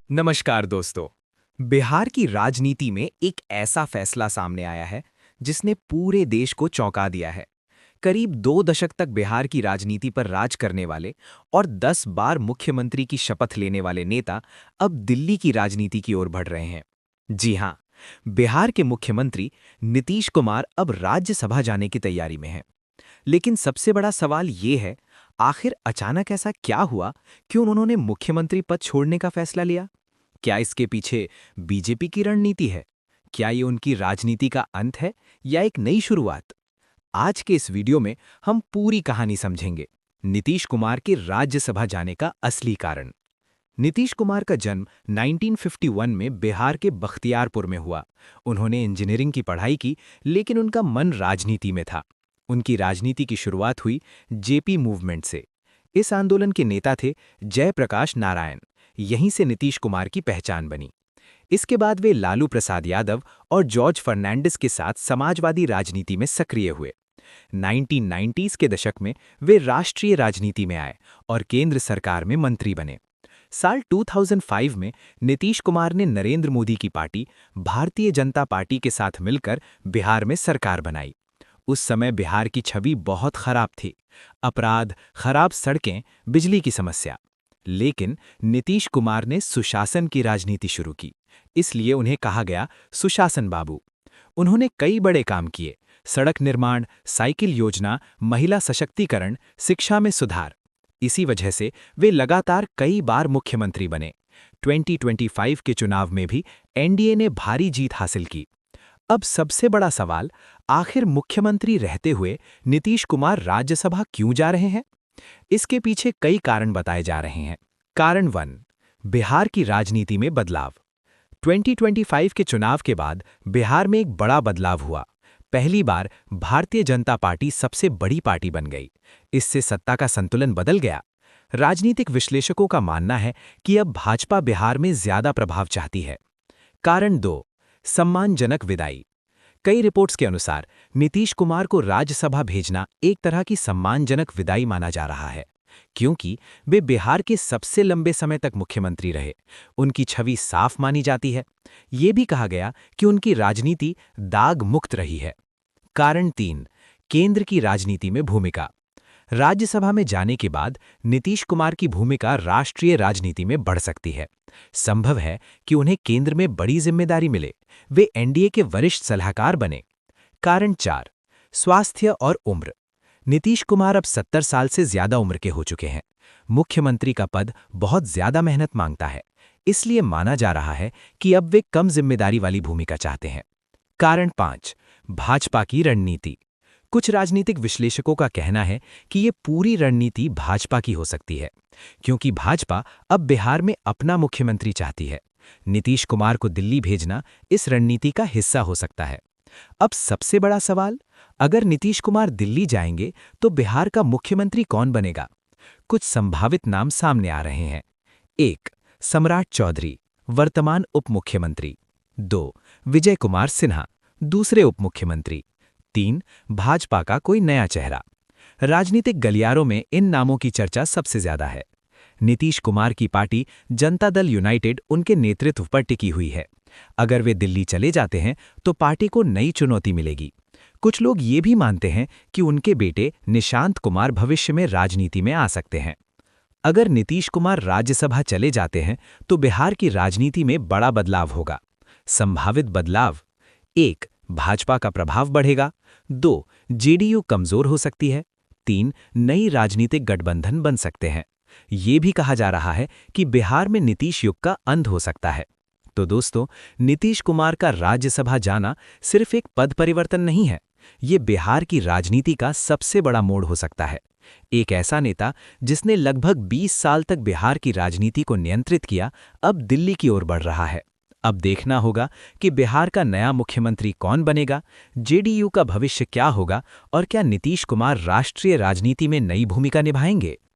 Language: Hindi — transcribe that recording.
नमस्कार दोस्तों। बिहार की राजनीति में एक ऐसा फैसला सामने आया है जिसने पूरे देश को चौंका दिया है। करीब 2 दशक तक बिहार की राजनीति पर राज करने वाले और 10 बार मुख्यमंत्री की शपथ लेने वाले नेता अब दिल्ली की राजनीति की ओर बढ़ रहे हैं। जी हां, बिहार के मुख्यमंत्री नीतीश कुमार अब राज्यसभा जाने की तैयारी में हैं। लेकिन सबसे बड़ा सवाल ये है, आखिर अचानक ऐसा क्या हुआ कि उन्होंने मुख्यमंत्री पद छोड़ने का फैसला लिया? क्या इसके पीछे बीजेपी की रणनीति है? क्या ये उनकी राजनीति का अंत है या एक नई शुरुआत? आज के इस वीडियो में हम पूरी कहानी समझेंगे। नीतीश कुमार के राज्यसभा जाने का असली कारण। नीतीश कुमार का जन्म 1951 में बिहार के बख्तियारपुर में हुआ। उन्होंने इंजीनियरिंग की पढ़ाई की, लेकिन उनका मन राजनीति में था। उनकी राजनीति की शुरुआत हुई जेपी मूवमेंट से। इस आंदोलन के नेता थे जयप्रकाश नारायण। यहीं से नीतीश कुमार की पहचान बनी। इसके बाद वे लालू प्रसाद यादव और जॉर्ज फर्नांडिस के साथ समाजवादी राजनीति में सक्रिय हुए। 1990s के दशक में वे राष्ट्रीय राजनीति में आए और केंद्र सरकार में मंत्री बने। साल 2005 में नीतीश कुमार ने नरेंद्र मोदी की पार्टी भारतीय जनता पार्टी के साथ मिलकर बिहार में सरकार बनाई। उस समय बिहार की छवि बहुत खराब थी। अपराध, खराब सड़कें, बिजली की समस्या। लेकिन नीतीश कुमार ने सुशासन की राजनीति शुरू की, इसलिए उन्हें कहा गया सुशासन बाबू। उन्होंने कई बड़े काम किए: सड़क निर्माण, साइकिल योजना, महिला सशक्तिकरण, शिक्षा में सुधार। इसी वजह से वे लगातार कई बार मुख्यमंत्री बने। 2025 के चुनाव में भी एनडीए ने भारी जीत हासिल की। अब सबसे बड़ा सवाल, आखिर मुख्यमंत्री रहते हुए नीतीश कुमार राज्यसभा क्यों जा रहे हैं? इसके पीछे कई कारण बताए जा रहे हैं। कारण 1, बिहार की राजनीति में बदलाव। 2025 के चुनाव के बाद बिहार में एक बड़ा बदलाव हुआ। पहली बार भारतीय जनता पार्टी सबसे बड़ी पार्टी बन गई। इससे सत्ता का संतुलन बदल गया। राजनीतिक विश्लेषकों का मानना है कि अब भाजपा बिहार में ज्यादा प्रभाव चाहती है। कारण 2, सम्मानजनक विदाई। कई रिपोर्ट्स के अनुसार नीतीश कुमार को राज्यसभा भेजना एक तरह की सम्मानजनक विदाई माना जा रहा है, क्योंकि वे बिहार के सबसे लंबे समय तक मुख्यमंत्री रहे। उनकी छवि साफ मानी जाती है। ये भी कहा गया कि उनकी राजनीति दाग मुक्त रही है। कारण 3, केंद्र की राजनीति में भूमिका। राज्यसभा में जाने के बाद नीतीश कुमार की भूमिका राष्ट्रीय राजनीति में बढ़ सकती है। संभव है कि उन्हें केंद्र में बड़ी जिम्मेदारी मिले। वे एनडीए के वरिष्ठ सलाहकार बने। कारण 4, स्वास्थ्य और उम्र। नीतीश कुमार अब 70 साल से ज्यादा उम्र के हो चुके हैं। मुख्यमंत्री का पद बहुत ज्यादा मेहनत मांगता है, इसलिए माना जा रहा है कि अब वे कम जिम्मेदारी वाली भूमिका चाहते हैं। कारण 5, भाजपा की रणनीति। कुछ राजनीतिक विश्लेषकों का कहना है कि ये पूरी रणनीति भाजपा की हो सकती है, क्योंकि भाजपा अब बिहार में अपना मुख्यमंत्री चाहती है। नीतीश कुमार को दिल्ली भेजना इस रणनीति का हिस्सा हो सकता है। अब सबसे बड़ा सवाल, अगर नीतीश कुमार दिल्ली जाएंगे तो बिहार का मुख्यमंत्री कौन बनेगा? कुछ संभावित नाम सामने आ रहे हैं। 1, सम्राट चौधरी, वर्तमान उप मुख्यमंत्री। 2, विजय कुमार सिन्हा, दूसरे उप मुख्यमंत्री। 3, भाजपा का कोई नया चेहरा। राजनीतिक गलियारों में इन नामों की चर्चा सबसे ज्यादा है। नीतीश कुमार की पार्टी जनता दल यूनाइटेड उनके नेतृत्व पर टिकी हुई है। अगर वे दिल्ली चले जाते हैं तो पार्टी को नई चुनौती मिलेगी। कुछ लोग ये भी मानते हैं कि उनके बेटे निशांत कुमार भविष्य में राजनीति में आ सकते हैं। अगर नीतीश कुमार राज्यसभा चले जाते हैं तो बिहार की राजनीति में बड़ा बदलाव होगा। संभावित बदलाव: 1, भाजपा का प्रभाव बढ़ेगा। 2, जेडीयू कमजोर हो सकती है। 3, नई राजनीतिक गठबंधन बन सकते हैं। ये भी कहा जा रहा है कि बिहार में नीतीश युग का अंत हो सकता है। तो दोस्तों, नीतीश कुमार का राज्यसभा जाना सिर्फ एक पद परिवर्तन नहीं है, ये बिहार की राजनीति का सबसे बड़ा मोड़ हो सकता है। एक ऐसा नेता जिसने लगभग 20 साल तक बिहार की राजनीति को नियंत्रित किया, अब दिल्ली की ओर बढ़ रहा है। अब देखना होगा कि बिहार का नया मुख्यमंत्री कौन बनेगा, जेडीयू का भविष्य क्या होगा और क्या नीतीश कुमार राष्ट्रीय राजनीति में नई भूमिका निभाएंगे।